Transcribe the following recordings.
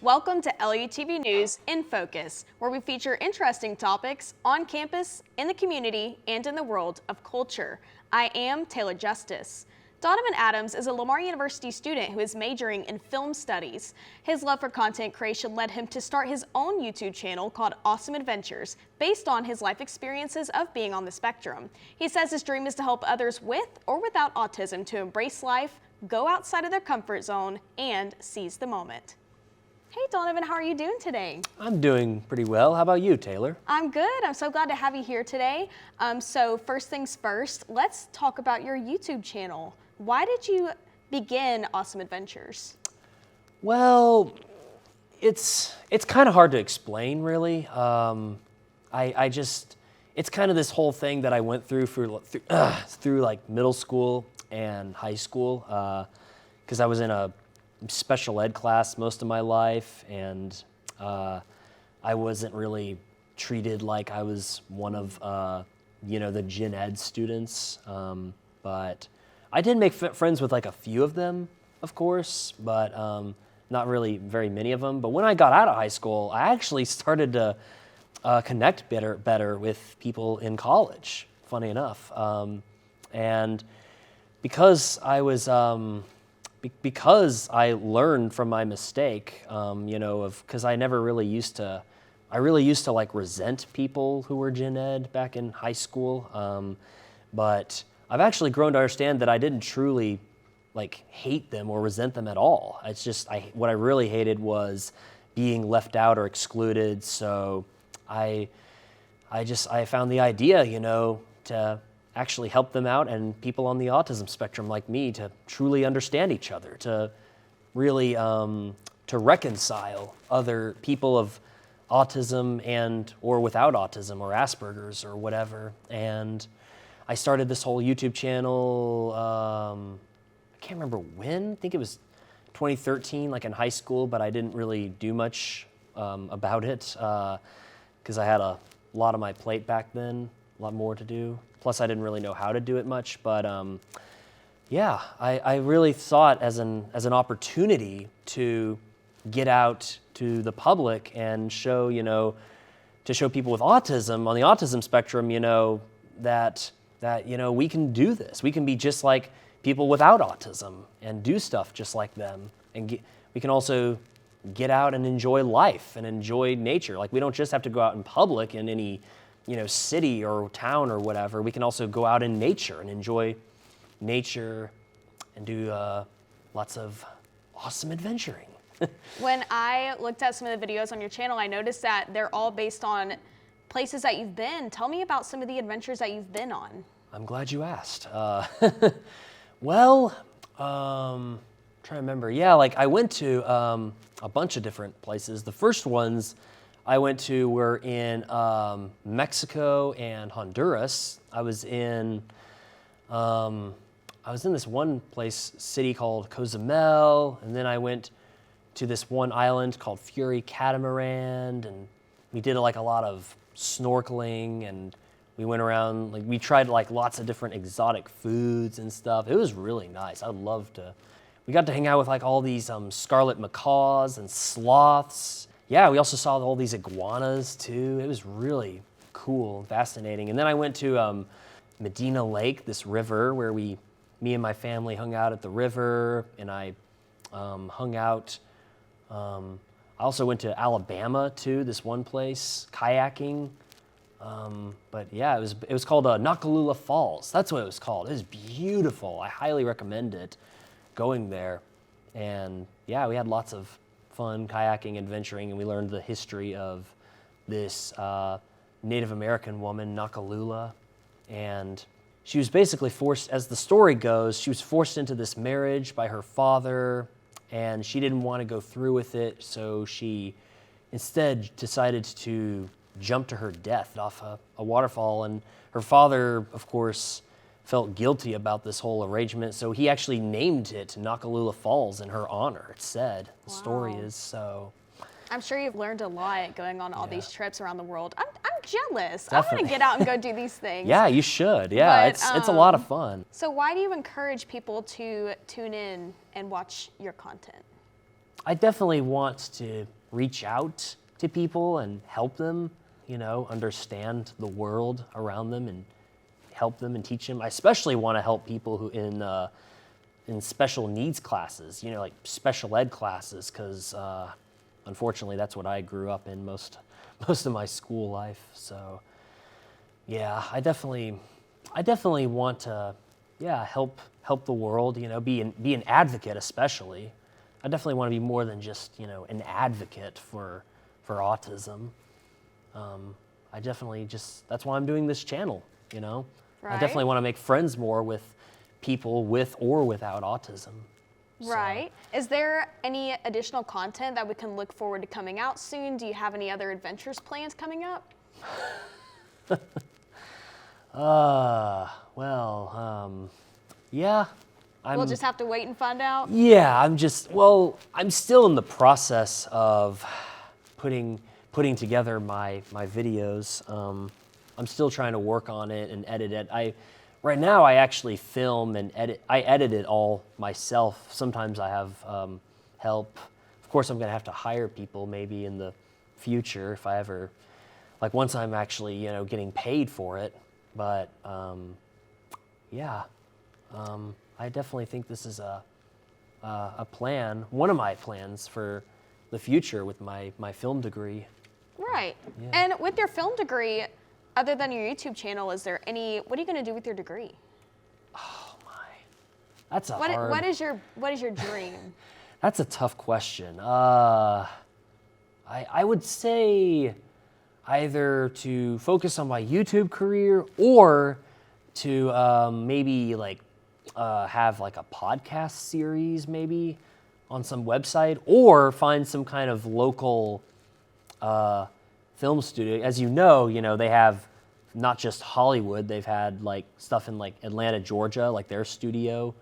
Welcome to LUTV News InFocus, where we feature interesting topics on campus, in the community, and in the world of culture. I am Taylor Justice. Donovan Adams is a Lamar University student who is majoring in film studies. His love for content creation led him to start his own YouTube channel called Ausome Adventures, based on his life experiences of being on the spectrum. He says his dream is to help others with or without autism to embrace life, go outside of their comfort zone, and seize the moment. Hey Donovan, how are you doing today? I'm doing pretty well. How about you, Taylor? I'm good. I'm so glad to have you here today. So first things first, let's talk about your YouTube channel. Why did you begin Ausome Adventures? Well, it's kind of hard to explain, really. It's kind of this whole thing that I went through through like middle school and high school, because I was in a special ed class most of my life, and I wasn't really treated like I was one of the gen ed students, but I did make friends with like a few of them, of course, but not really very many of them. But when I got out of high school, I actually started to connect better with people in college, funny enough, and because I learned from my mistake, because I really used to like resent people who were gen ed back in high school. But I've actually grown to understand that I didn't truly like hate them or resent them at all. It's just, what I really hated was being left out or excluded. So I found the idea, to actually help them out and people on the autism spectrum like me to truly understand each other, to really to reconcile other people of autism and or without autism or Asperger's or whatever. And I started this whole YouTube channel, I can't remember when, I think it was 2013, like in high school, but I didn't really do much about it because I had a lot on my plate back then, a lot more to do. Plus, I didn't really know how to do it much, but I really saw it as an opportunity to get out to the public and show, to show people with autism on the autism spectrum, that we can do this. We can be just like people without autism and do stuff just like them, and we can also get out and enjoy life and enjoy nature. Like, we don't just have to go out in public in any city or town or whatever. We can also go out in nature and enjoy nature and do lots of awesome adventuring. When I looked at some of the videos on your channel, I noticed that they're all based on places that you've been. Tell me about some of the adventures that you've been on. I'm glad you asked. Well, trying to remember. Yeah, like I went to a bunch of different places. The first ones I went to were in Mexico and Honduras. I was in this one city called Cozumel, and then I went to this one island called Fury Catamaran, and we did like a lot of snorkeling, and we went around, like we tried like lots of different exotic foods and stuff. It was really nice. I'd love to. We got to hang out with like all these scarlet macaws and sloths. Yeah, we also saw all these iguanas too. It was really cool and fascinating. And then I went to Medina Lake, this river where me and my family hung out at the river, and I hung out. I also went to Alabama too, this one place, kayaking. But yeah, it was called Nakalula Falls. That's what it was called. It was beautiful. I highly recommend it, going there. And yeah, we had lots of fun kayaking, adventuring, and we learned the history of this Native American woman, Nakalula. And she was basically forced, as the story goes, she was forced into this marriage by her father, and she didn't want to go through with it, so she instead decided to jump to her death off a waterfall. And her father, of course, felt guilty about this whole arrangement, so he actually named it Nakalula Falls in her honor, it's said. The story is so. I'm sure you've learned a lot going on all these trips around the world. I'm jealous. Definitely. I want to get out and go do these things. Yeah, you should. Yeah, But, it's a lot of fun. So why do you encourage people to tune in and watch your content? I definitely want to reach out to people and help them, understand the world around them and help them and teach them. I especially want to help people who in special needs classes, like special ed classes, because unfortunately that's what I grew up in most of my school life. So yeah, I definitely want to help the world, be an advocate especially. I definitely want to be more than just an advocate for autism. I definitely that's why I'm doing this channel. Right. I definitely want to make friends more with people with or without autism. Right. Is there any additional content that we can look forward to coming out soon? Do you have any other adventures plans coming up? Yeah. We'll just have to wait and find out? Yeah, I'm still in the process of putting together my videos. I'm still trying to work on it and edit it. Right now I actually film and edit. I edit it all myself. Sometimes I have help. Of course, I'm gonna have to hire people maybe in the future if I ever, once I'm actually getting paid for it. But I definitely think this is a plan, one of my plans for the future with my film degree. Right. Yeah. And with your film degree, other than your YouTube channel, what are you going to do with your degree? Oh my, that's what is your dream? That's a tough question. I would say either to focus on my YouTube career or to maybe have a podcast series maybe on some website, or find some kind of local film studio. As you know, they have not just Hollywood. They've had stuff in Atlanta, Georgia, their studio.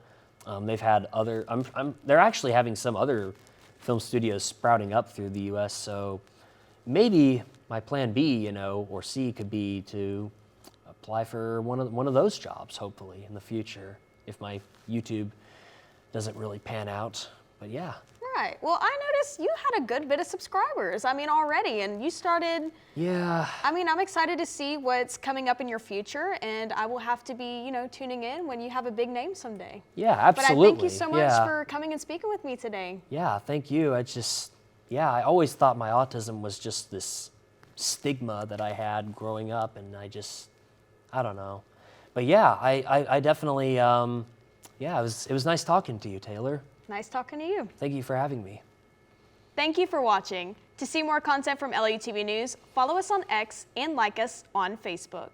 They've had other. They're actually having some other film studios sprouting up through the U.S. So maybe my plan B, or C, could be to apply for one of those jobs. Hopefully in the future, if my YouTube doesn't really pan out. But yeah. Right. Well, I noticed you had a good bit of subscribers. Already, and you started. Yeah. I'm excited to see what's coming up in your future, and I will have to be, tuning in when you have a big name someday. Yeah, absolutely. But I thank you so much for coming and speaking with me today. Yeah, thank you. I always thought my autism was just this stigma that I had growing up, and I don't know. But yeah, I definitely, it was nice talking to you, Taylor. Nice talking to you. Thank you for having me. Thank you for watching. To see more content from LUTV News, follow us on X and like us on Facebook.